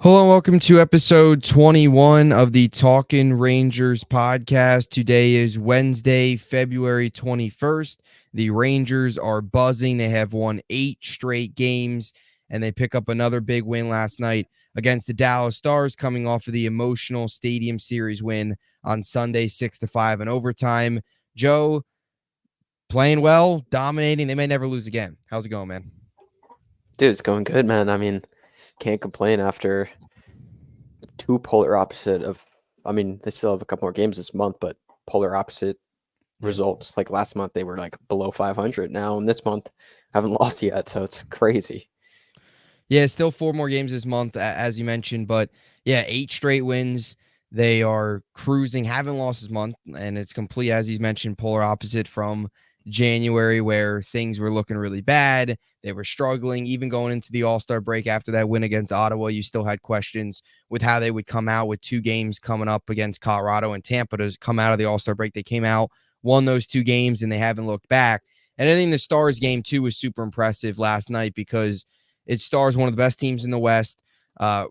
Hello and welcome to episode 21 of the Talkin Rangers podcast. Today is Wednesday, February 21st. The Rangers are buzzing. They have won 8 straight games, and they pick up another big win last night against the Dallas Stars, coming off of the emotional Stadium Series win on Sunday, 6-5 in overtime. Joe, playing well, dominating. They may never lose again. How's it going, man? Dude, it's going good, man. Can't complain after two polar opposite of, they still have a couple more games this month, but polar opposite results. Like last month, they were like below 500 now, and this month haven't lost yet, so it's crazy. Yeah, still 4 more games this month, as you mentioned, but yeah, 8 straight wins. They are cruising, haven't lost this month, and it's complete, as he's mentioned, polar opposite from January, where things were looking really bad. They were struggling, even going into the All-Star break after that win against Ottawa. You still had questions with how they would come out with 2 games coming up against Colorado and Tampa to come out of the All-Star break. They came out, won those 2 games, and they haven't looked back. And I think the Stars game, too, was super impressive last night because it Stars one of the best teams in the West.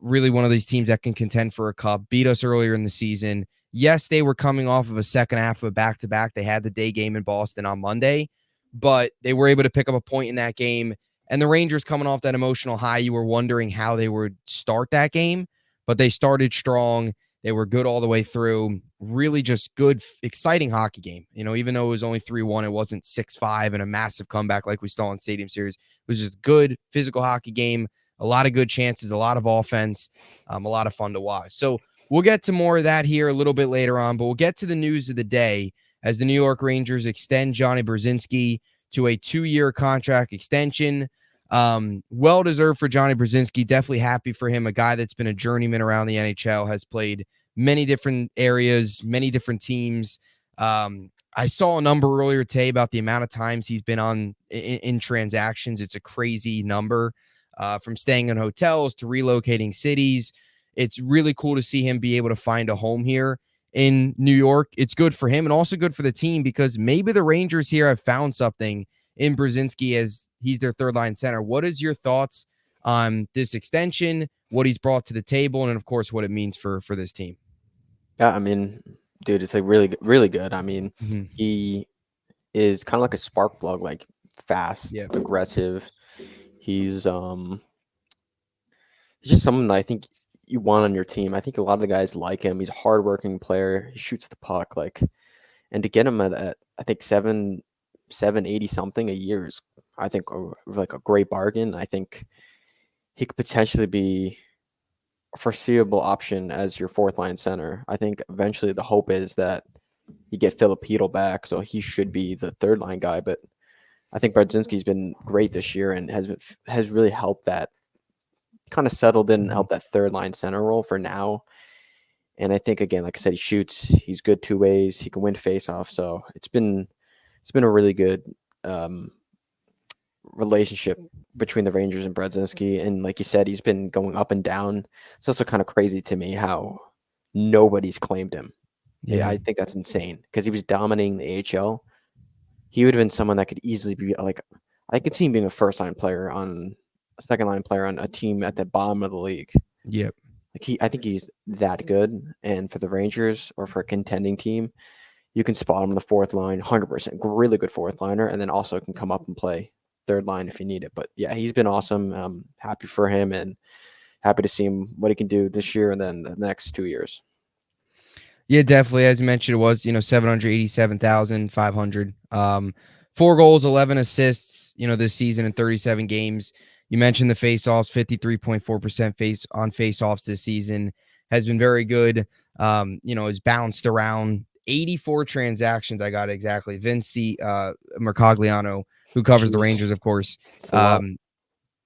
Really one of these teams that can contend for a cup. Beat us earlier in the season. Yes, they were coming off of a second half of a back-to-back. They had the day game in Boston on Monday, but they were able to pick up a point in that game. And the Rangers coming off that emotional high, you were wondering how they would start that game, but they started strong. They were good all the way through. Really just good, exciting hockey game. You know, even though it was only 3-1, it wasn't 6-5 and a massive comeback like we saw in Stadium Series. It was just good physical hockey game, a lot of good chances, a lot of offense, a lot of fun to watch. So we'll get to more of that here a little bit later on, but we'll get to the news of the day as the New York Rangers extend Jonny Brodzinski to a 2-year contract extension. Well-deserved for Jonny Brodzinski. Definitely happy for him. A guy that's been a journeyman around the NHL, has played many different areas, many different teams. I saw a number earlier today about the amount of times he's been on in transactions. It's a crazy number, from staying in hotels to relocating cities. It's really cool to see him be able to find a home here in New York. It's good for him and also good for the team because maybe the Rangers here have found something in Brodzinski as he's their third line center. What is your thoughts on this extension, what he's brought to the table, and of course, what it means for this team? Yeah, dude, it's like really good. Mm-hmm. He is kind of like a spark plug, like fast, Yeah. aggressive. He's just someone that I think you want on your team. I think a lot of the guys like him. He's a hardworking player. He shoots the puck, and to get him at I think 780 something a year is, I think, like a great bargain. I think he could potentially be a foreseeable option as your fourth line center. I think eventually the hope is that you get Filipino back, so he should be the third line guy. But I think Brodzinski's been great this year and has really helped that, kind of settled in and helped that third line center role for now. And I think, again, like I said, he shoots. He's good 2 ways. He can win faceoff. So it's been a really good relationship between the Rangers and Brodzinski. And like you said, he's been going up and down. It's also kind of crazy to me how nobody's claimed him. Yeah, I think that's insane because he was dominating the AHL. He would have been someone that could easily be like, I could see him being a first line player on a second line player on a team at the bottom of the league. Yep. I think he's that good. And for the Rangers or for a contending team, you can spot him on the fourth line, 100%, really good fourth liner, and then also can come up and play third line if you need it. But yeah, he's been awesome. Happy for him and happy to see him what he can do this year and then the next 2 years. Yeah, definitely. As you mentioned, it was, 787,500. 4 goals, 11 assists, this season in 37 games. You mentioned the faceoffs, 53.4% faceoffs this season, has been very good. Has bounced around 84 transactions. I got it exactly. Vinci Mercogliano, who covers the Rangers, of course.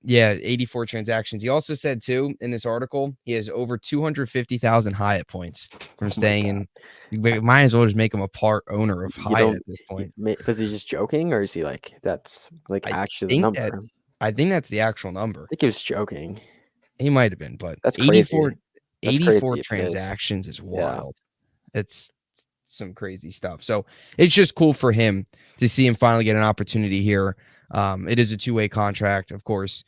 84 transactions. He also said, too, in this article, he has over 250,000 Hyatt points from staying in. You might as well just make him a part owner of Hyatt at this point. Because he's just joking, or is he like, that's like actually the number? I think that's the actual number. I think he was joking. He might have been, but that's 84, crazy. 84 transactions is wild. Yeah. It's some crazy stuff. So it's just cool for him to see him finally get an opportunity here. It is a 2-way contract, of course.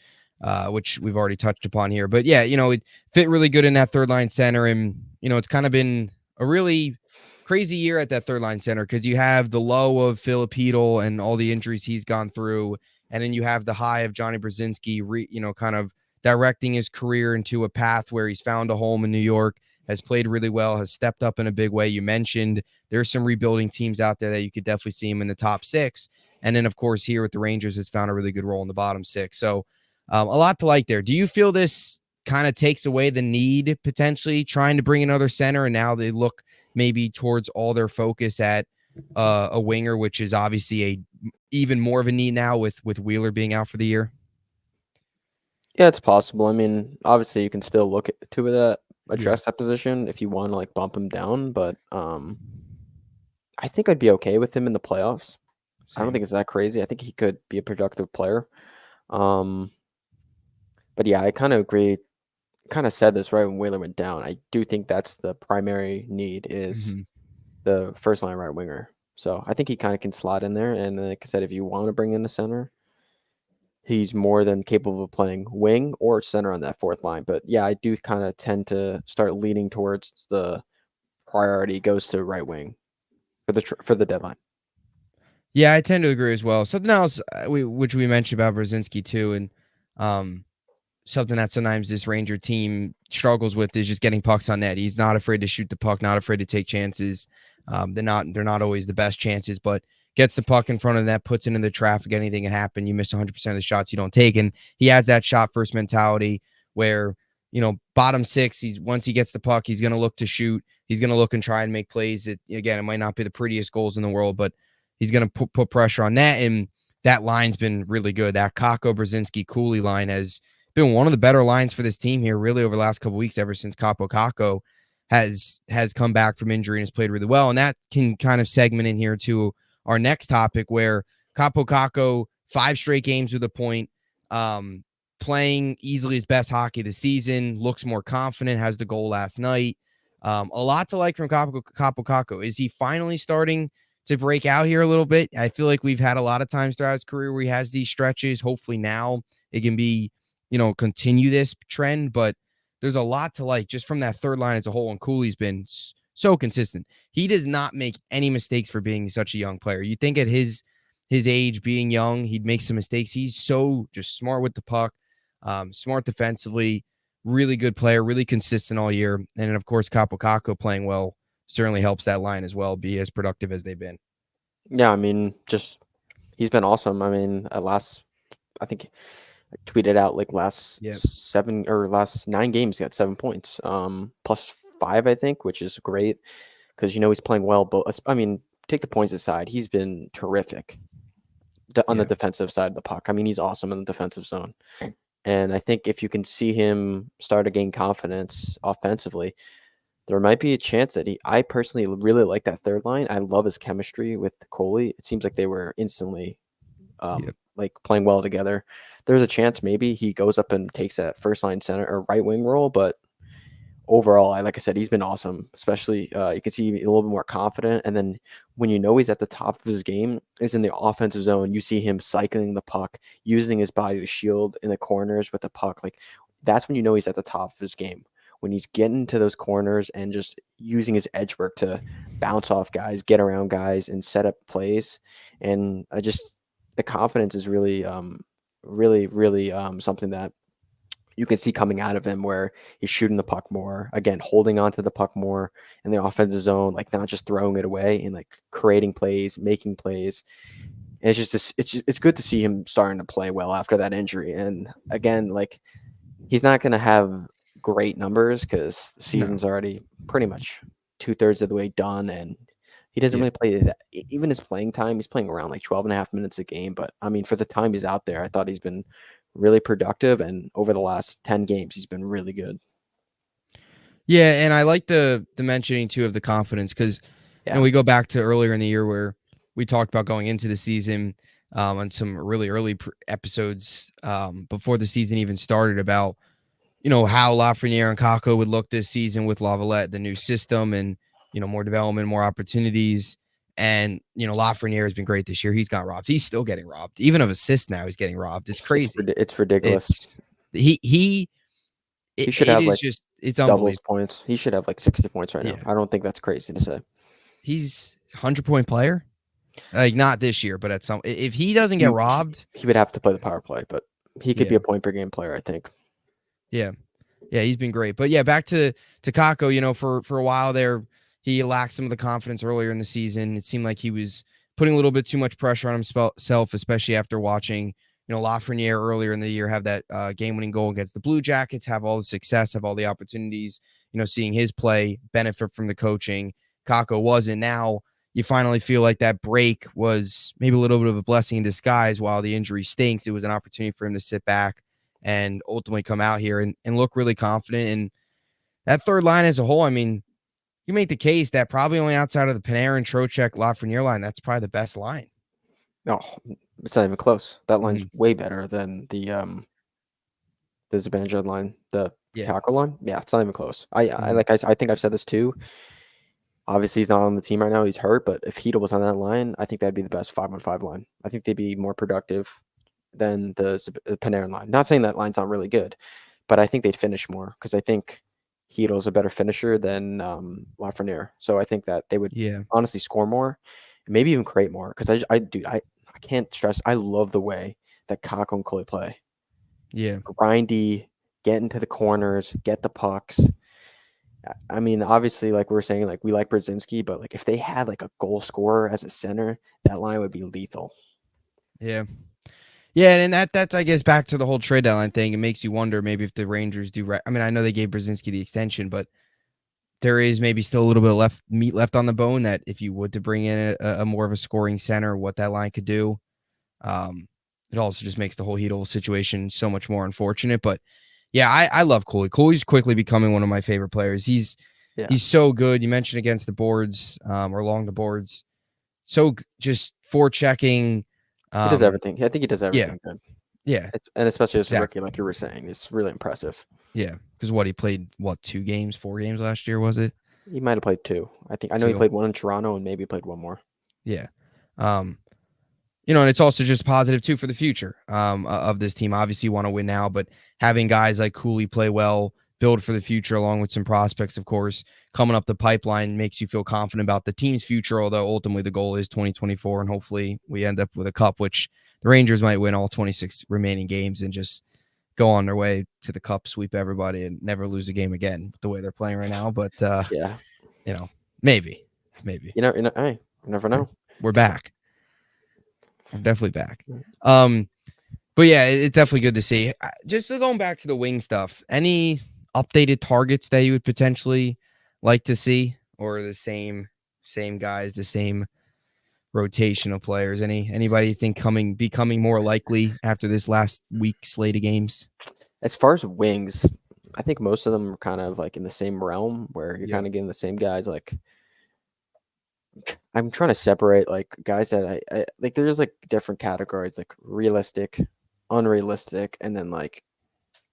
which we've already touched upon here. But yeah, it fit really good in that third line center. And, it's kind of been a really crazy year at that third line center because you have the low of Filipino and all the injuries he's gone through. And then you have the high of Jonny Brodzinski, kind of directing his career into a path where he's found a home in New York, has played really well, has stepped up in a big way. You mentioned there's some rebuilding teams out there that you could definitely see him in the top six. And then, of course, here with the Rangers, has found a really good role in the bottom six. So a lot to like there. Do you feel this kind of takes away the need potentially trying to bring another center, and now they look maybe towards all their focus at a winger, which is obviously a even more of a need now with Wheeler being out for the year? Yeah, it's possible. I mean, obviously you can still look to that, Yeah. address that position if you want to like bump him down, but I think I'd be okay with him in the playoffs. I don't Same. think it's that crazy. I think he could be a productive player. Um, but yeah, I kind of agree. Kind of said this right when Wheeler went down. I do think that's the primary need is Mm-hmm. the first line right winger. So I think he kind of can slot in there. And like I said, if you want to bring in a center, he's more than capable of playing wing or center on that fourth line. But yeah, I do kind of tend to start leaning towards the priority goes to right wing for the deadline. Yeah, I tend to agree as well. Something else which we mentioned about Brzezinski too, and um, something that sometimes this Ranger team struggles with is just getting pucks on net. He's not afraid to shoot the puck, not afraid to take chances. They're not always the best chances, but gets the puck in front of the net, puts it in the traffic. Anything can happen. You miss 100% of the shots you don't take, and he has that shot first mentality where bottom six. He's once he gets the puck, he's going to look to shoot. He's going to look and try and make plays. It might not be the prettiest goals in the world, but he's going to put pressure on that, and that line's been really good. That Kakko Brzezinski Cooley line has been one of the better lines for this team here, really over the last couple of weeks, ever since Capo Kakko has come back from injury and has played really well. And that can kind of segment in here to our next topic, where Capo Kakko, 5 straight games with a point, playing easily his best hockey of the season, looks more confident, has the goal last night. A lot to like from Capo Kakko. Is he finally starting to break out here a little bit? I feel like we've had a lot of times throughout his career where he has these stretches. Hopefully now it can be, continue this trend, but there's a lot to like just from that third line as a whole. And Cooley's been so consistent. He does not make any mistakes for being such a young player. You think at his age, being young, he'd make some mistakes. He's so just smart with the puck, smart defensively, really good player, really consistent all year. And then, of course, Capo Kakko playing well certainly helps that line as well be as productive as they've been. Yeah, I mean, just he's been awesome. I mean, I think I tweeted out like Yeah. last 9 games, he got 7 points, plus 5, I think, which is great because he's playing well. But I mean, take the points aside, he's been terrific on the Yeah. defensive side of the puck. I mean, he's awesome in the defensive zone. And I think if you can see him start to gain confidence offensively, there might be a chance that I personally really like that third line. I love his chemistry with Coley. It seems like they were instantly Yeah. like playing well together. There's a chance maybe he goes up and takes that first line center or right wing role, but overall, like I said, he's been awesome. Especially you can see a little bit more confident, and then when he's at the top of his game, is in the offensive zone. You see him cycling the puck, using his body to shield in the corners with the puck. Like that's when he's at the top of his game. When he's getting to those corners and just using his edge work to bounce off guys, get around guys, and set up plays. And the confidence is really, really something that you can see coming out of him where he's shooting the puck more, again, holding on to the puck more in the offensive zone, like not just throwing it away and like creating plays, making plays. And it's good to see him starting to play well after that injury. And again, like he's not going to have great numbers because the No. season's already pretty much 2/3 of the way done. And he doesn't Yeah. really play that. Even his playing time, he's playing around like 12 and a half minutes a game. But I mean, for the time he's out there, I thought he's been really productive. And over the last 10 games, he's been really good. Yeah, and I like the mentioning too of the confidence because Yeah. we go back to earlier in the year where we talked about going into the season on some really early episodes before the season even started about how Lafreniere and Kako would look this season with Lavalette, the new system, and more development, more opportunities. And Lafreniere has been great this year. He's got robbed. He's still getting robbed, even of assists now. He's getting robbed. It's crazy. It's ridiculous. He should it have is like just it's double his unbelievable. points. He should have like 60 points right now. Yeah, I don't think that's crazy to say. he's 100-point player. Like not this year, but at some if he doesn't get He robbed, he would have to play the power play, but he could be yeah, a point per game player, I think. yeah. Yeah, he's been great. But yeah, back to Kako, for a while there, he lacked some of the confidence earlier in the season. It seemed like he was putting a little bit too much pressure on himself, especially after watching, Lafreniere earlier in the year have that game-winning goal against the Blue Jackets, have all the success, have all the opportunities, seeing his play benefit from the coaching. Kako wasn't. Now you finally feel like that break was maybe a little bit of a blessing in disguise. While the injury stinks, it was an opportunity for him to sit back and ultimately come out here and look really confident. And that third line as a whole, I mean, you make the case that probably only outside of the Panarin, Trocheck, Lafreniere line, that's probably the best line. No, it's not even close. That line's Mhm. way better than the Zibanejad line, the Yeah. Kako line. Yeah, it's not even close. Mhm. I think I've said this too. Obviously, he's not on the team right now. He's hurt, but if Heedle was on that line, I think that'd be the best 5-on-5 line. I think they'd be more productive than the Panarin line. Not saying that line's not really good, but I think they'd finish more because I think Heedle's a better finisher than Lafreniere. So I think that they would Yeah. honestly score more, maybe even create more. Because I can't stress. I love the way that Kako and Cole play. Yeah. Grindy, get into the corners, get the pucks. I mean, obviously, like we were saying, like we like Brodzinski, but like if they had like a goal scorer as a center, that line would be lethal. Yeah. Yeah, and that's I guess back to the whole trade deadline thing. It makes you wonder maybe if the Rangers do right. I mean, I know they gave Brzezinski the extension, but there is maybe still a little bit of meat left on the bone that if you would to bring in a more of a scoring center, what that line could do. Um, it also just makes the whole Heedle situation so much more unfortunate. But yeah, I love Cooley. Cooley's quickly becoming one of my favorite players. Yeah, He's so good. You mentioned against the boards, or along the boards. So just forechecking. he does Um, everything. I think he does yeah, everything good. yeah, And especially as a rookie, exactly. like you were saying, it's really impressive. Yeah, because he played 2 games, 4 games last year, was it? He might have played two. I know he 2. played one in Toronto and maybe played one more. Yeah. Um, and it's also just positive too for the future of this team. Obviously, you want to win now, but having guys like Cooley play well, build for the future, along with some prospects, of course, coming up the pipeline makes you feel confident about the team's future. Although ultimately the goal is 2024, and hopefully we end up with a cup, which the Rangers might win all 26 remaining games and just go on their way to the cup, sweep everybody, and never lose a game again with the way they're playing right now. But Yeah, you know, maybe, maybe hey, you never yeah, know. we're back. We're definitely back. Um, But yeah, it's definitely good to see. Just going back to the wing stuff, any updated targets that you would potentially like to see, or the same guys, the same rotation of players? Anybody you think becoming more likely after this last week slate of games? As far as wings, I think most of them are kind of like in the same realm where you're Yeah, kind of getting the same guys. Like I'm trying to separate like guys that I like. There's like different categories, like realistic, unrealistic, and then like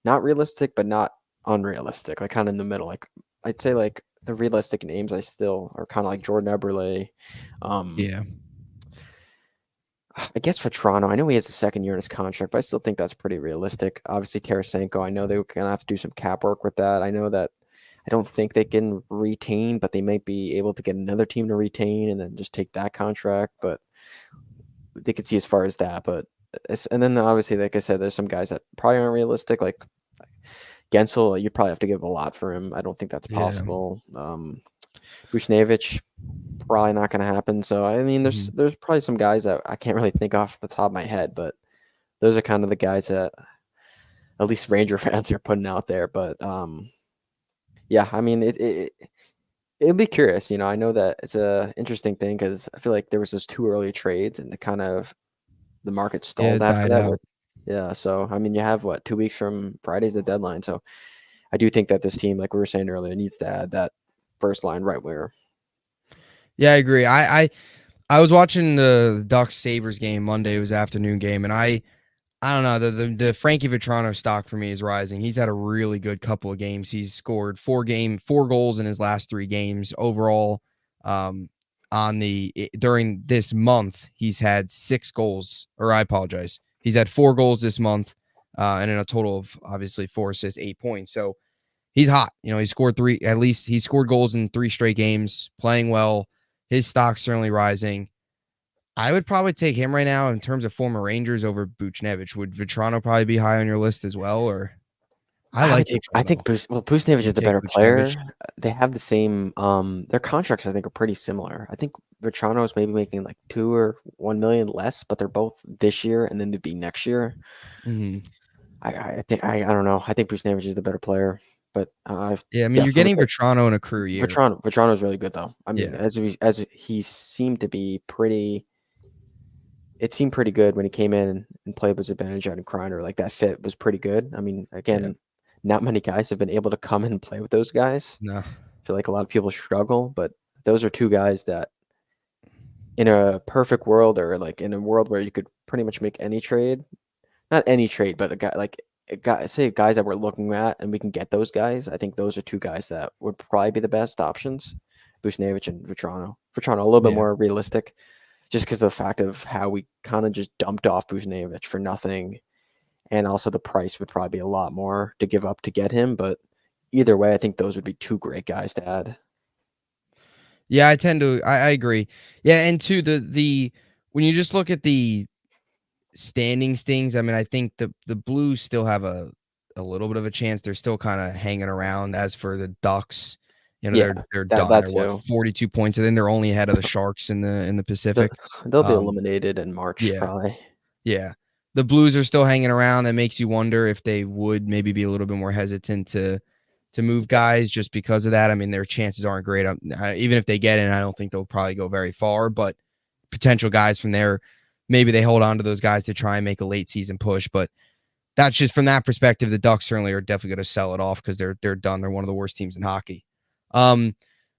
not realistic but not unrealistic, like kind of in the middle. Like I'd say like the realistic names I still are kind of like Jordan Eberle. Um, yeah, I guess for Toronto, I know he has a second year in his contract, but I still think that's pretty realistic. Obviously, Tarasenko, I know they're gonna have to do some cap work with that. I know that I don't think they can retain, but they might be able to get another team to retain and then just take that contract. But they could see as far as that. But and then obviously, like I said, there's some guys that probably aren't realistic. Like Gensel, you'd probably have to give a lot for him. I don't think that's yeah. possible. Bushnevich, probably not going to happen. So I mean, there's Mhm. there's probably some guys that I can't really think off the top of my head, but those are kind of the guys that at least Ranger fans are putting out there. But yeah, I mean, it'll be curious. I know that it's a interesting thing because I feel like there was those two early trades and the market Yeah, stalled it after died that. out. Yeah, so I mean, you have what 2 weeks from Friday's the deadline. So I do think that this team, like we were saying earlier, needs to add that first line right where. Yeah, I agree. I was watching the Ducks Sabres game Monday. It was afternoon game, and I don't know. The Frankie Vetrano stock for me is rising. He's had a really good couple of games. He's scored 4 goals in his last 3 games overall. Um, during this month, he's had 6 goals. Or I apologize. He's had 4 goals this month. and in a total of obviously 4 assists, 8 points. So he's hot. He scored at least he scored goals in 3 straight games, playing well. His stock's certainly rising. I would probably take him right now in terms of former Rangers over Buchnevich. Would Vetrano probably be high on your list as well? Or I I would like take. I think Vetrano. Buchnevich You is the take better Buchnevich? player. They have the same. Their contracts I think are pretty similar. I think Vetrano is maybe making like 2 or 1 million less, but they're both this year and then to be next year. Mhm. I think I don't know. I think Buchnevich is the better player, but I Yeah, I mean, you're definitely getting Vetrano in a career year. Vetrano is really good though. I mean, Yeah, as he seemed to be pretty. It seemed pretty good when he came in and played with Zibanejad and Kreiner. Like that fit was pretty good. I mean, yeah. again, not many guys have been able to come in and play with those guys. No. I feel like a lot of people struggle, but those are two guys that, in a perfect world or like in a world where you could pretty much make any trade, not any trade, but say guys that we're looking at and we can get those guys. I think those are two guys that would probably be the best options, Bushnevich and Vetrano. Vetrano a little bit Yeah. more realistic, just because of the fact of how we kind of just dumped off Bushnevich for nothing, and also the price would probably be a lot more to give up to get him. But either way, I think those would be two great guys to add. Yeah, I agree. Yeah, and two, the when you just look at the standings, I mean, I think the Blues still have a little bit of a chance. They're still kinda hanging around. As for the Ducks, Yeah, they're that done. that They're what, too. 42 points, and then they're only ahead of the Sharks in the The, Pacific. they'll be Um, eliminated in March yeah. probably. Yeah. The Blues are still hanging around. That makes you wonder if they would maybe be a little bit more hesitant to move Yeah, guys just because of that. I mean, their chances aren't great. Even if they get in, I don't think they'll probably go very far, but potential guys from there, maybe they hold on to those guys to try and make a late season push. But that's just from that perspective. The Ducks certainly are definitely going to sell it off because they're done. They're one of the worst teams in hockey. Um,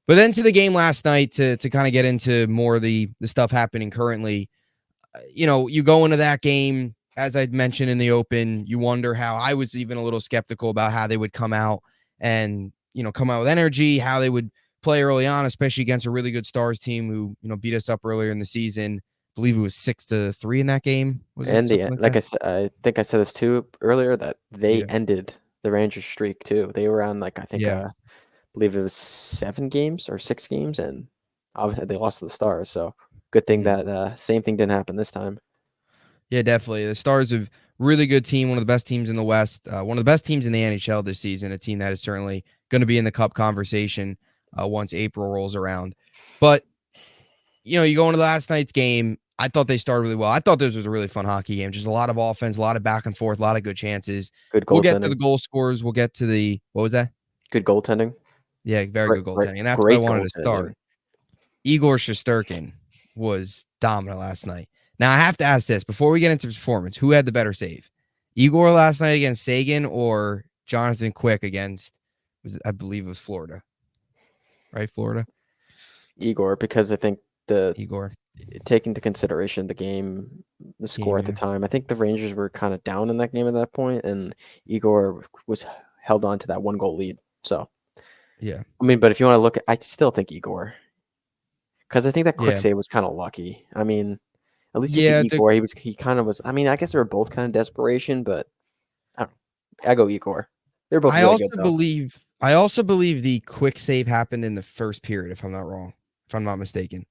but then to the game last night to kind of get into more of the stuff happening currently. You go into that game, as I'd mentioned in the open, you wonder how I was even a little skeptical about how they would come out and, come out with energy, how they would play early on, especially against a really good Stars team who, beat us up earlier in the season. I believe it was 6-3 in that game. Was it and something like like that? I said, I think I said this too earlier that they Yeah. ended the Rangers streak too. They were on like I think Yeah. believe it was 7 games or 6 games, and obviously they lost to the Stars. So good thing Mhm. that same thing didn't happen this time. Yeah, definitely. The Stars have really good team, one of the best teams in the West, one of the best teams in the NHL this season, a team that is certainly going to be in the cup conversation once April rolls around. But you go into last night's game. I thought they started really well. I thought this was a really fun hockey game. Just a lot of offense, a lot of back and forth, a lot of good chances. Good We'll get to the goaltending. goal scores. We'll get to the what was that? Good goaltending. Yeah, very Great, good great, goaltending, and that's what I great wanted to goaltending. start. Igor Shesterkin was dominant last night. Now I have to ask this before we get into performance: who had the better save, Igor last night against Sagan or Jonathan Quick against? I believe it was Florida, right? Florida, Igor, because I think the Igor take into consideration the game, the score game. at the Yeah, time. I think the Rangers were kind of down in that game at that point, and Igor was held on to that 1 goal lead. So, yeah, I mean, but if you want to look at, I still think Igor, because I think that quick yeah, save was kind of lucky. I mean, at least with the yeah. Igor, he kind of was. I mean, I guess they were both kind of desperation, but I don't know. I go Igor. They're both really good though. I also believe the quick save happened in the first period, if I'm not wrong, if I'm not mistaken.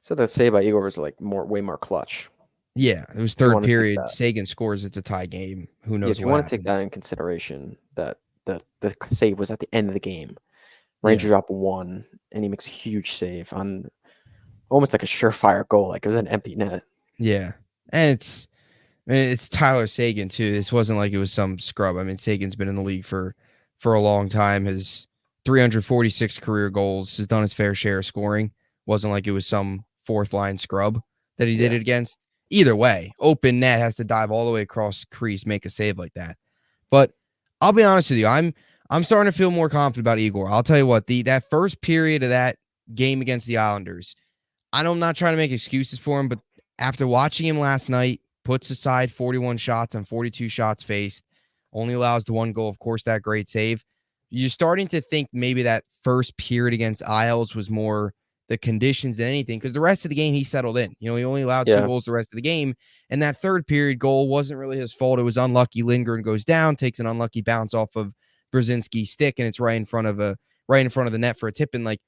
So the save by Igor was like way more clutch. Yeah, it was If you third want to take period. that. Sagan scores. It's a tie game. Who Yeah, knows if you what want to take happens? that in consideration, that the save was at the end of the game. Yeah, Rangers up 1, and he makes a huge save on almost like a surefire goal, like it was an empty net. yeah, and it's Tyler Sagan too. This wasn't like it was some scrub. I mean, Sagan's been in the league for a long time. His 346 career goals, has done his fair share of scoring. Wasn't like it was some fourth line scrub that he did Yeah, it against. Either way, open net, has to dive all the way across crease, make a save like that. But I'll be honest with you, I'm starting to feel more confident about Igor. I'll tell you what, that first period of that game against the Islanders, I'm not trying to make excuses for him, but after watching him last night, puts aside 41 shots on 42 shots faced, only allows the 1 goal. Of course, that great save. You're starting to think maybe that first period against Isles was more the conditions than anything, because the rest of the game he settled in. He only allowed 2 Yeah. goals the rest of the game, and that third period goal wasn't really his fault. It was unlucky. Lindgren goes down, takes an unlucky bounce off of Brodzinski's stick, and it's right in front of the net for a tip. And like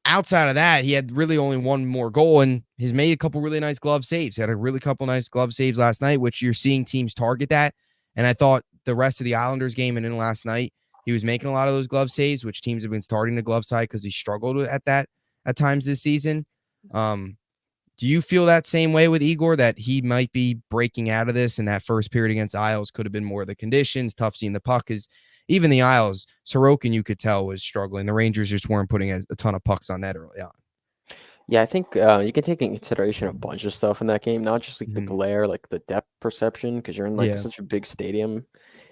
outside of that, he had really only one more goal, and he's made a couple really nice glove saves. He had a really couple nice glove saves last night, which you're seeing teams target that. And I thought the rest of the Islanders game and in last night, he was making a lot of those glove saves, which teams have been starting the glove side because he struggled at that at times this season. Do you feel that same way with Igor, that he might be breaking out of this, and that first period against Isles could have been more of the conditions, tough seeing the puck? Because even the Isles, Sorokin, you could tell, was struggling. The Rangers just weren't putting a ton of pucks on net early on. Yeah, I think you can take in consideration a bunch of stuff in that game, not just like the Mhm. glare, like the depth perception, because you're in like Yeah. such a big stadium,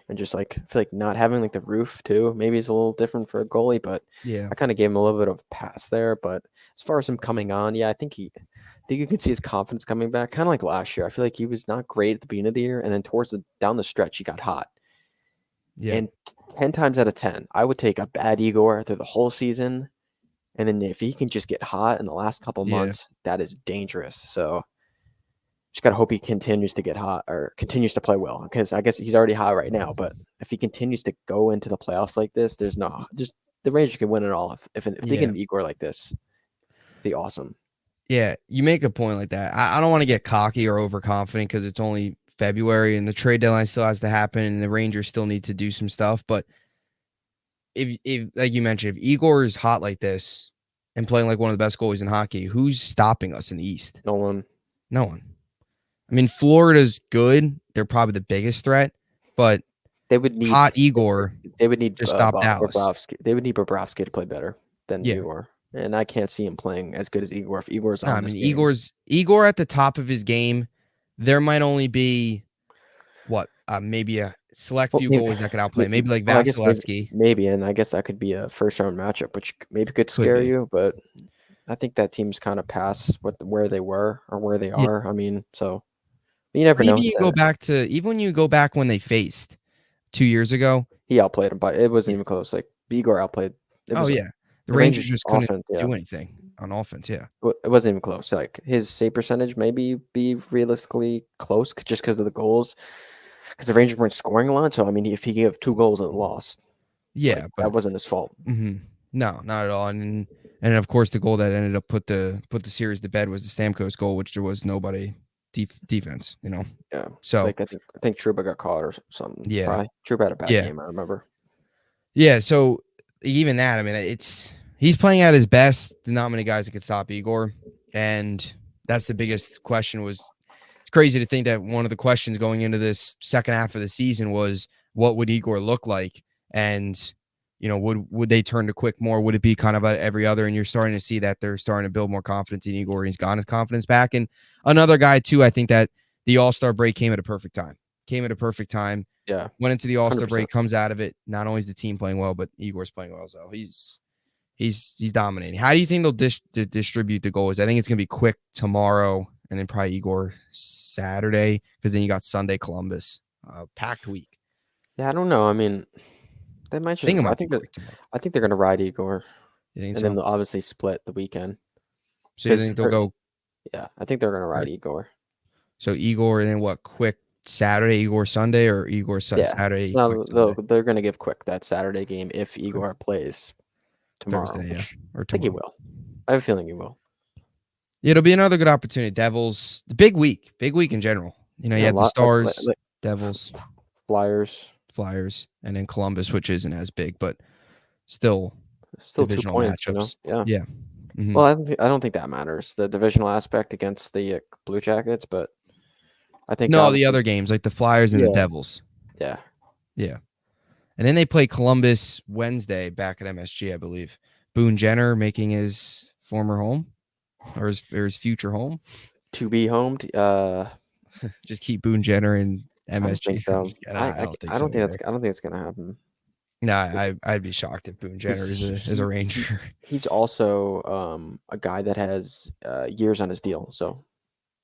and just like I feel like not having like the roof too, maybe is a little different for a goalie, but Yeah. I kind of gave him a little bit of a pass there. But as far as him coming on, yeah, I think you can see his confidence coming back, kind of like last year. I feel like he was not great at the beginning of the year, and then towards the down the stretch, he got hot. Yeah. And 10 times out of 10, I would take a bad Igor through the whole season. And then if he can just get hot in the last couple Yeah. months, that is dangerous. So just gotta hope he continues to get hot or continues to play well, because I guess he's already hot right now. But if he continues to go into the playoffs like this, there's no just the Rangers can win it all if they Yeah. get an Igor like this, be awesome. Yeah. You make a point like that. I don't want to get cocky or overconfident because it's only February and the trade deadline still has to happen and the Rangers still need to do some stuff. But if like you mentioned, if Igor is hot like this and playing like one of the best goalies in hockey, who's stopping us in the East? No one. No one. I mean, Florida's good. They're probably the biggest threat, but They would need hot Igor they would need to stop Dallas. Bobrovsky. They would need Bobrovsky to play better than Yeah. Igor. And I can't see him playing as good as Igor if Igor's No, I on this mean game. Igor at the top of his game. There might only be what maybe a select Well, few maybe, goalies that could outplay. Maybe like well, I guess Vasilevsky maybe, and I guess that could be a first round matchup, which maybe could could scare be. you. But I think that team's kind of past where they were or where they Yeah. are. I mean, so you never Or know. even when you go back when they faced 2 years ago. He outplayed him, but it wasn't Yeah. even close. Like Igor outplayed. It Oh was yeah. The the Rangers Rangers just couldn't offense. Yeah, do anything on offense. Yeah. it wasn't even close. Like his save percentage maybe be realistically close just because of the goals, because the Rangers weren't scoring a lot. So I mean, if he gave 2 goals and lost, like Yeah, but that wasn't his fault. no, not at all. And of course the goal that ended up put the series to bed was the Stamkos goal, which there was nobody defense, Yeah, So like I think Trouba got caught or something. yeah. Probably Trouba had a bad Yeah. game. I remember. Yeah. So even that, I mean, he's playing at his best. There's not many guys that could stop Igor. And that's the biggest question. It's crazy to think that one of the questions going into this second half of the season was what would Igor look like? And would they turn to Quick more? Would it be kind of every other? And you're starting to see that they're starting to build more confidence in Igor, and he's gotten his confidence back. And another guy too, I think that the All-Star break came at a perfect time. Yeah, Went into the All-Star 100%. break, comes out of it. Not only is the team playing well, but Igor's playing well. So he's dominating. How do you think they'll distribute the goals? I think it's gonna be Quick tomorrow, and then probably Igor Saturday, because then you got Sunday Columbus, packed week. Yeah, I don't know. I mean, they might I just. think it I might be think that Quick tomorrow. I think they're gonna ride Igor, You think and so? then they'll obviously split the weekend. So you think they'll go? Yeah, I think they're gonna ride Igor. So Igor and then what? Quick Saturday, Igor Sunday, or Igor Yeah, Saturday, Quick no, Sunday, they're gonna give Quick that Saturday game if Quick Igor plays tomorrow, Thursday, yeah, which or I think he tomorrow. will. I have a feeling he will. Yeah, it'll be another good opportunity. Devils, the big week in general. You Yeah, a had the lot Stars, like Devils, Flyers. Flyers, and then Columbus, which isn't as big, but still Still 2 divisional points, matchups. Yeah. Yeah. Well, I don't think that matters, the divisional aspect against the Blue Jackets, but I think No, the obviously, other games like the Flyers and the yeah, Devils. yeah. Yeah. And then they play Columbus Wednesday back at MSG, I believe. Boone Jenner making his former home or his future home. To be homed. Just keep Boone Jenner in I don't MSG. think so. I don't think I so don't think either. that's gonna happen. No, I'd be shocked if Boone Jenner is a Ranger. He's also a guy that has years on his deal, so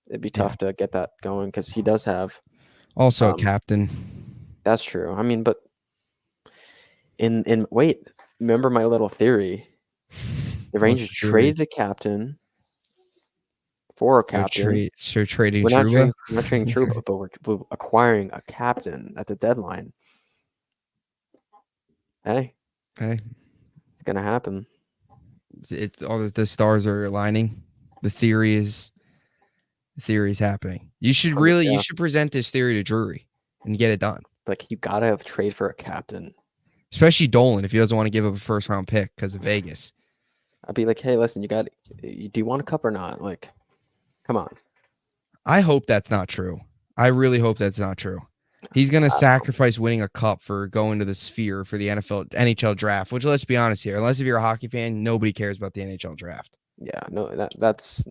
it'd be Yeah. tough to get that going because he does have. Also a Um, captain. that's true. I mean, but in wait, remember my little theory? The What's Rangers the theory? traded a captain for a captain. So trading We're not Truba. trading Trouba, but we're acquiring a captain at the deadline. Hey, Okay, it's gonna happen. it's all the stars are aligning. The theory is happening. You should Yeah, present this theory to Drury and get it done. like you gotta have trade for a captain. Especially Dolan if he doesn't want to give up a first round pick because of Vegas. I'd be like, hey, listen, do you want a cup or not? Like, come on. I hope that's not true. I really hope that's not true. He's going to sacrifice winning a cup for going to the Sphere for the NHL draft, which let's be honest here, unless if you're a hockey fan, nobody cares about the NHL draft. Yeah, no, that's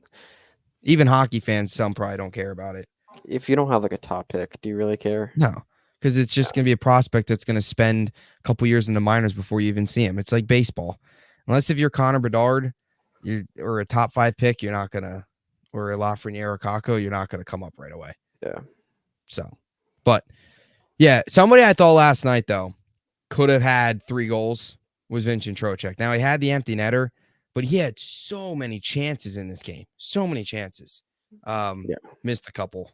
Even hockey fans, some probably don't care about it. if you don't have like a top pick, do you really care? No, because it's just going to be a prospect that's going to spend a couple years in the minors before you even see him. It's like baseball. Unless if you're Connor Bedard or a top 5 pick, you're not going to, or a Lafreniere or Kakko, you're not going to come up right away. Yeah. So, but yeah, somebody I thought last night, though, could have had 3 goals was Vincent Trocheck. Now, he had the empty netter, but he had so many chances in this game. So many chances. Missed a couple,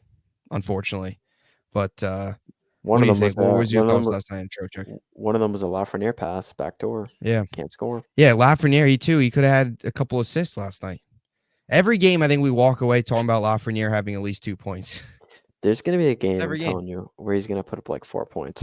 unfortunately. But what do you think? What was your thoughts last night in Trocheck? One of them was a Lafreniere pass, backdoor. Yeah. Can't score. Yeah, Lafreniere, he could have had a couple assists last night. Every game, I think we walk away talking about Lafreniere having at least 2 points. There's going to be a game, Every game. telling you, where he's going to put up like 4 points.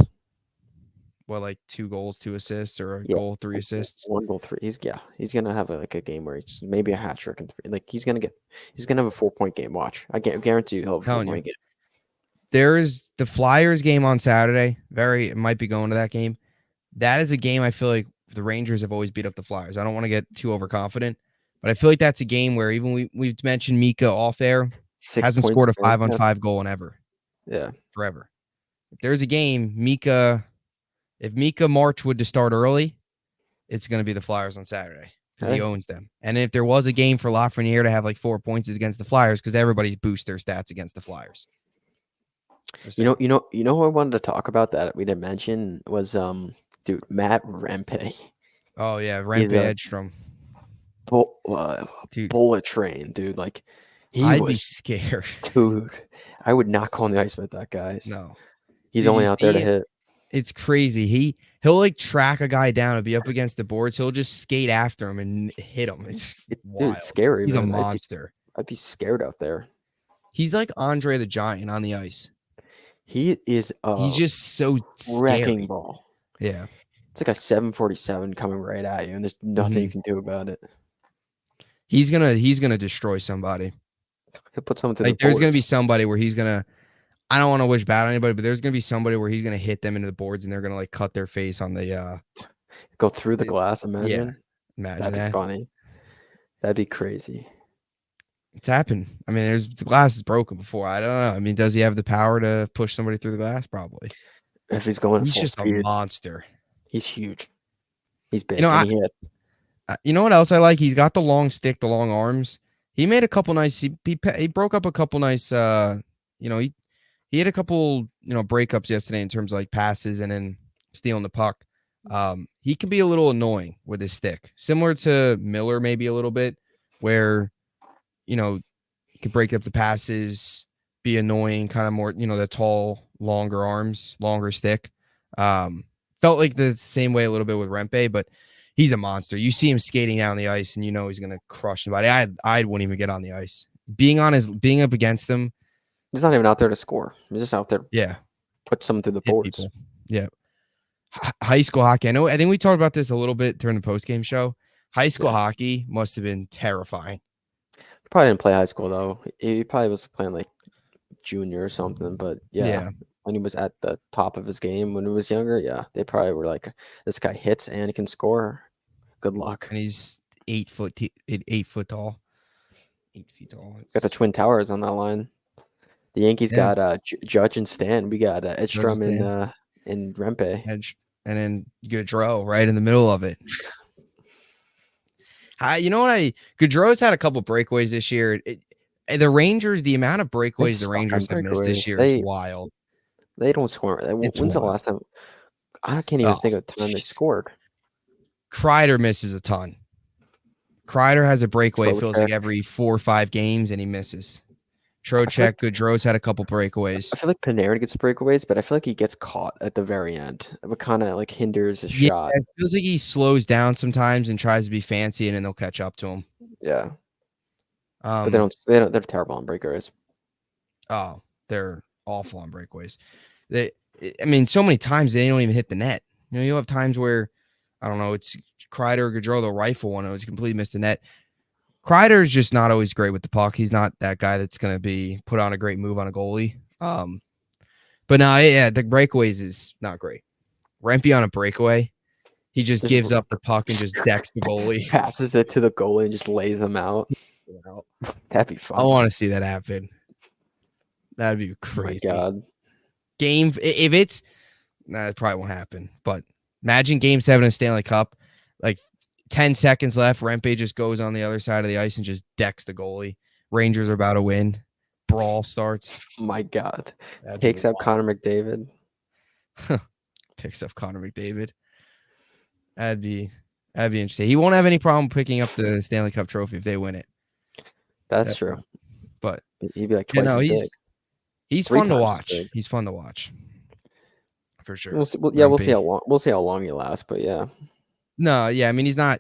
What, like 2 goals, 2 assists, or a goal, 3 assists? 1 goal, 3. He's going to have a game where it's maybe a hat trick and 3. Like he's going to have a 4-point game. Watch. I guarantee you he'll have a 4-point game. There is the Flyers game on Saturday. It might be going to that game. That is a game I feel like the Rangers have always beat up the Flyers. I don't want to get too overconfident, but I feel like that's a game where even we've mentioned Mika off air, hasn't scored a 5-on-5 goal in ever. Yeah. Forever. If there's a game, if Mika Marchwood to start early, it's going to be the Flyers on Saturday because he owns them. And if there was a game for Lafreniere to have like 4 points against the Flyers, because everybody boosts their stats against the Flyers. You know who I wanted to talk about that we didn't mention was dude, Matt Rempe. Oh yeah, Rempe Edstrom. Bullet train, dude. Like I'd be scared. Dude, I would not go on the ice with that guy. No. He's only out there to hit. It's crazy. He'll like track a guy down and be up against the boards. He'll just skate after him and hit him. It's wild. Dude, scary. He's a monster. I'd be scared out there. He's like Andre the Giant on the ice. He is he's just so wrecking ball. Yeah. It's like a 747 coming right at you, and there's nothing you can do about it. He's gonna destroy somebody. He'll put someone through like there's gonna be somebody where he's gonna. I don't want to wish bad on anybody, but there's gonna be somebody where he's gonna hit them into the boards and they're gonna like cut their face on the go through the glass. Imagine. Yeah, imagine that'd be funny. That'd be crazy. It's happened. I mean, the glass is broken before. I don't know. I mean, does he have the power to push somebody through the glass? Probably. If he's going, he's just speed, a monster. He's huge. He's big. You know what else I like? He's got the long stick, the long arms. He made a couple nice. He broke up a couple nice. He had a couple breakups yesterday in terms of like passes and then stealing the puck. He can be a little annoying with his stick, similar to Miller maybe a little bit, where he can break up the passes, be annoying, kind of more the tall, longer arms, longer stick. Felt like the same way a little bit with Rempe, but he's a monster. You see him skating down the ice, and he's gonna crush somebody. I wouldn't even get on the ice. Being up against him. He's not even out there to score. He's just out there. Yeah, put someone through the boards. People. Yeah, high school hockey. I think we talked about this a little bit during the post-game show. High school hockey must have been terrifying. He probably didn't play high school though. He probably was playing like junior or something. But yeah. When he was at the top of his game when he was younger, they probably were like, this guy hits and he can score. Good luck. And he's 8 foot tall. 8 feet tall. Got the Twin Towers on that line. The Yankees got Judge and Stan. We got Edstrom and Rempe. And then Gaudreau right in the middle of it. Gaudreau's had a couple breakaways this year. The Rangers, the amount of breakaways the Rangers have missed this year is wild. They don't score. When's the last time? I can't even think of the time they scored. Kreider misses a ton. Kreider has a breakaway. It feels like Trocheck. every 4 or 5 games, and he misses. I feel Trocheck, like Gaudreau's had a couple breakaways. I feel like Panarin gets breakaways, but I feel like he gets caught at the very end. It kind of like hinders his Yeah, shot. it feels like he slows down sometimes and tries to be fancy, and then they'll catch up to him. Yeah, but Um, they're terrible on breakaways. oh, they're awful on breakaways. I mean, so many times they don't even hit the net. You know, you'll have times where, I don't know, it's Kreider or Gaudreau, they'll rifle one, and it's completely missed the net. Kreider is just not always great with the puck. He's not that guy that's going to be put on a great move on a goalie. But no, yeah, the breakaways is not great. Rempe on a breakaway, he just Just gives up the puck and just decks the goalie. passes it to the goalie and just lays them out. That'd be I fun. want to see that happen. That'd be Oh my crazy. god. Game, if it's, it probably won't happen. But imagine Game 7 of Stanley Cup, like 10 seconds left. Rempe just goes on the other side of the ice and just decks the goalie. Rangers are about to win. Brawl starts. Oh my god. That'd be Takes out wild. Connor McDavid. Picks up Connor McDavid. That'd be interesting. He won't have any problem picking up the Stanley Cup trophy if they win it. That's true. But He'd be like you twice know, as big. he's 3 fun to times as watch. big. He's fun to watch. For sure. We'll see, we'll see Rempe. how long he lasts, but yeah. No, yeah, I mean he's not.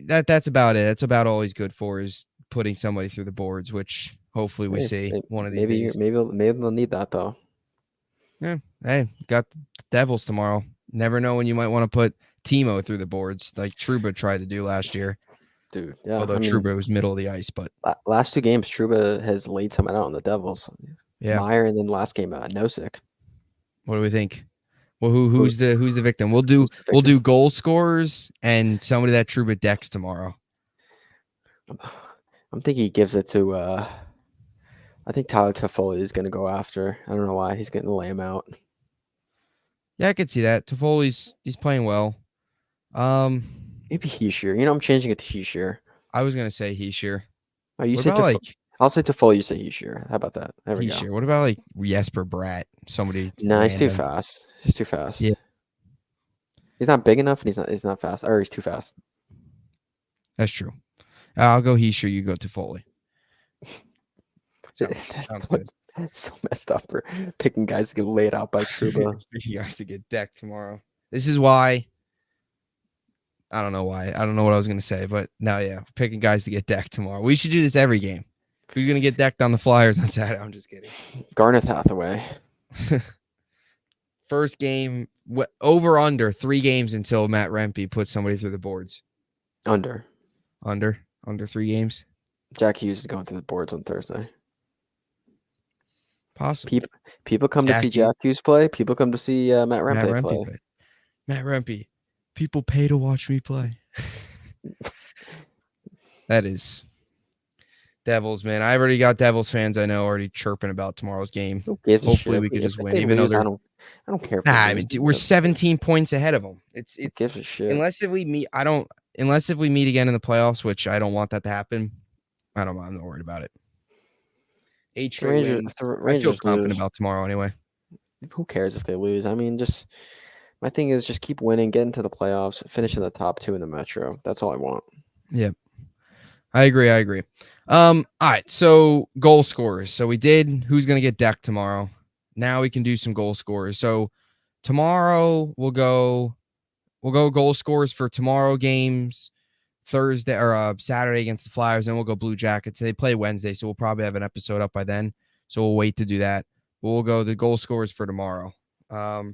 That's about it. That's about all he's good for is putting somebody through the boards, which hopefully we see one of these days. Maybe they'll need that though. Yeah. Hey, got the Devils tomorrow. Never know when you might want to put Timo through the boards like Trouba tried to do last year. Dude, yeah. Although Trouba was middle of the ice, but last 2 games, Trouba has laid someone out on the Devils. yeah. Meyer, and then last game, Nosek. What do we think? Well, who's the victim? We'll do goal scorers and somebody that Trouba decks tomorrow. I'm thinking he gives it to. I think Tyler Toffoli is going to go after. I don't know why he's going to lay him out. Yeah, I could see that. Toffoli's he's playing well. Maybe Heischer. You know, I'm changing it to Heischer. I was gonna say Heischer. Oh, you What say about Toffoli? like I'll say Toffoli. You say Heischer. How about that? There we Heischer? go. What about like Jesper Bratt? Somebody No, he's too random? fast. He's too fast. Yeah. He's not big enough, and he's not fast. Or he's too fast. That's true. I'll go Heischer. You go Toffoli. Sounds good. That's so messed up for picking guys to get laid out by Trouba. You guys to get decked tomorrow. This is why. I don't know why. I don't know what I was gonna say, but no, yeah, picking guys to get decked tomorrow. We should do this every game. Who's gonna get decked on the Flyers on Saturday? I'm just kidding. Garnet Hathaway. First game, over under 3 games until Matt Rempe puts somebody through the boards. Under 3 games. Jack Hughes is going through the boards on Thursday. Possibly. People come to see Jack Hughes play. People come to see Matt Rempe play. Matt Rempe. People pay to watch me play. That is Devils, man. I already got Devils fans I know already chirping about tomorrow's game. Hopefully we could just win. Even though I don't care. I mean, we're 17 points ahead of them. It's gives a shit. Unless if we meet again in the playoffs, which I don't want that to happen. I'm not worried about it. 8 straight wins. I feel confident about tomorrow anyway. Who cares if they lose? I mean, my thing is just keep winning, get into the playoffs, finish in the top 2 in the Metro. That's all I want. Yep. I agree. All right. So goal scorers. So we did who's going to get decked tomorrow. Now we can do some goal scorers. So tomorrow we'll go goal scorers for tomorrow games, Thursday or Saturday against the Flyers. Then we'll go Blue Jackets. They play Wednesday, so we'll probably have an episode up by then. So we'll wait to do that. But we'll go the goal scorers for tomorrow. I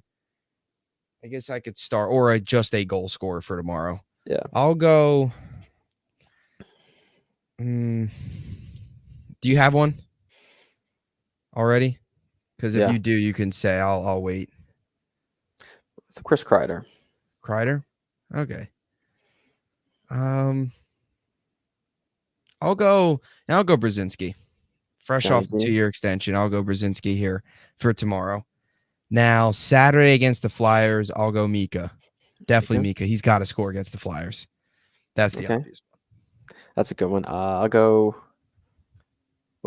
guess I could start or just a goal scorer for tomorrow. Yeah. I'll go. Do you have one already? Because if you do, you can say I'll wait. Chris Kreider. Kreider? Okay. I'll go Brodzinski. Fresh off the 2-year extension, I'll go Brodzinski here for tomorrow. Now, Saturday against the Flyers, I'll go Mika. Definitely Mika. He's got to score against the Flyers. That's the obvious one. That's a good one. We'll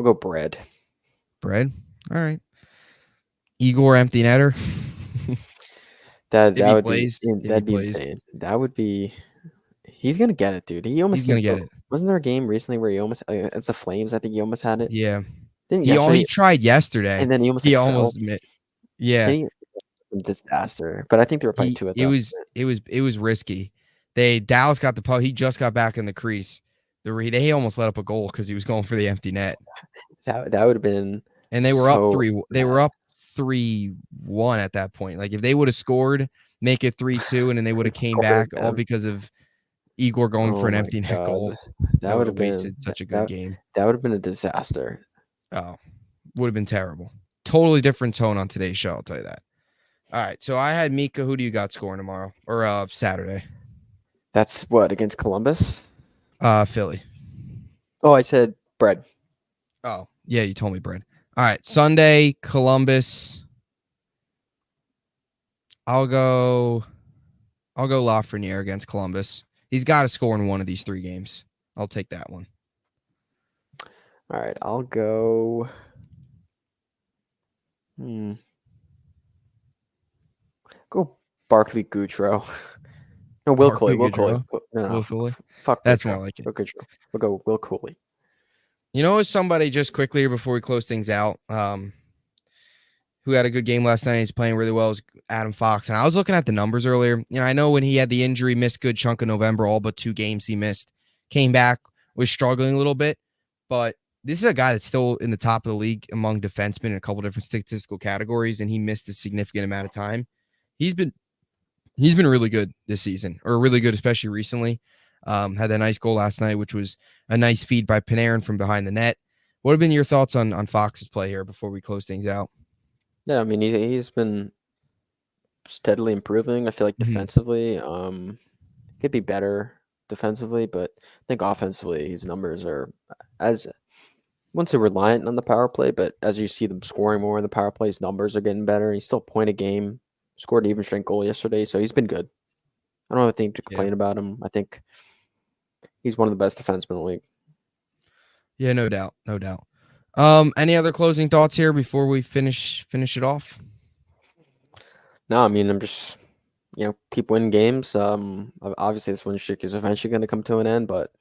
go Bread. Bread? All right. Igor empty netter. That if that he would be plays. If he that'd be plays, insane. That would be. He's gonna get it, dude. He almost he's gonna came. get it. Wasn't there a game recently where he almost? It's the Flames. I think he almost had it. Yeah. Didn't He yesterday, tried yesterday. and then he almost He like fell. almost yeah. Did he? Disaster. But I think they were playing He two at it that was point. it was risky. Dallas got the puck. He just got back in the crease. They almost let up a goal because he was going for the empty net. That would have been And they were up so 3. They were bad. up 3-1 at that point. Like if they would have scored, make it 3-2, and then they would have And came scored back all again. because of Igor going for Oh an my empty net god. goal. That That would would have have been wasted such a good that game. that would have been a disaster. Oh, would have been terrible. Totally different tone on today's show, I'll tell you that. All right, so I had Mika. Who do you got scoring tomorrow or Saturday? That's what, against Columbus? Philly. Oh, I said bread. Oh, yeah, you told me bread. All right, Sunday, Columbus. I'll go Lafreniere against Columbus. He's got to score in one of these 3 games. I'll take that one. All right, I'll go. Go Barkley Goudreau. No, Will Cooley. Barkley Will Cooley. Goodrow. No, Will Fuller. fuck That's Goudreau. more like it. Go Goudreau. We'll go Will Cooley. You know, somebody just quickly here before we close things out, who had a good game last night. He's playing really well is Adam Fox. And I was looking at the numbers earlier. You know, I know when he had the injury, missed good chunk of November, all but 2 games he missed, came back, was struggling a little bit. But this is a guy that's still in the top of the league among defensemen in a couple different statistical categories, and he missed a significant amount of time. He's been really good this season, or really good, especially recently. Had that nice goal last night, which was a nice feed by Panarin from behind the net. What have been your thoughts on Fox's play here before we close things out? Yeah, I mean he's been steadily improving. I feel like defensively, could be better defensively, but I think offensively his numbers are as I wouldn't say reliant on the power play, but as you see them scoring more in the power play, his numbers are getting better. He's still a point a game. Scored an even strength goal yesterday, so he's been good. I don't have anything to complain about him. I think he's one of the best defensemen in the league. Yeah, no doubt. Any other closing thoughts here before we finish it off? No, I mean I'm just keep winning games. Obviously this win streak is eventually going to come to an end, but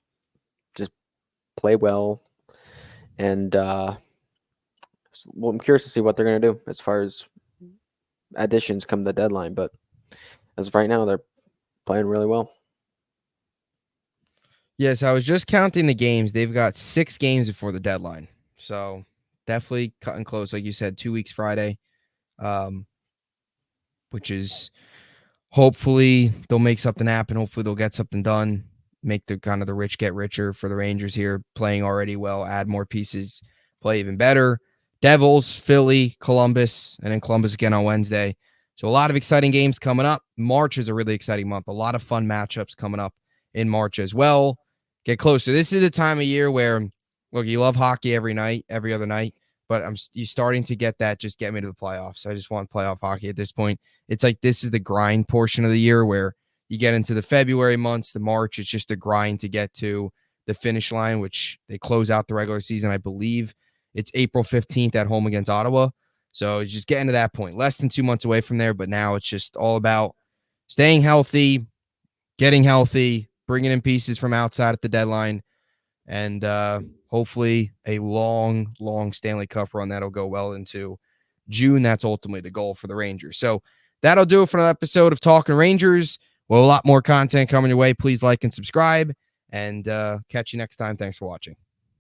just play well, and I'm curious to see what they're going to do as far as additions come the deadline. But as of right now, they're playing really well. Yes, I was just counting the games. They've got 6 games before the deadline. So definitely cutting close. Like you said, 2 weeks Friday, which is hopefully they'll make something happen. Hopefully they'll get something done, make the kind of the rich get richer for the Rangers here, playing already well, add more pieces, play even better. Devils, Philly, Columbus, and then Columbus again on Wednesday. So a lot of exciting games coming up. March is a really exciting month. A lot of fun matchups coming up in March as well. Get closer. This is the time of year where, look, you love hockey every night, every other night, but you starting to get that, just get me to the playoffs. I just want playoff hockey at this point. It's like this is the grind portion of the year where you get into the February months, the March, it's just a grind to get to the finish line, which they close out the regular season. I believe it's April 15th at home against Ottawa. So just getting to that point, less than 2 months away from there. But now it's just all about staying healthy, getting healthy, bringing in pieces from outside at the deadline, and hopefully a long Stanley Cup run that'll go well into June. That's ultimately the goal for the Rangers. So that'll do it for another episode of Talkin Rangers. Well, a lot more content coming your way. Please like and subscribe, and catch you next time. Thanks for watching.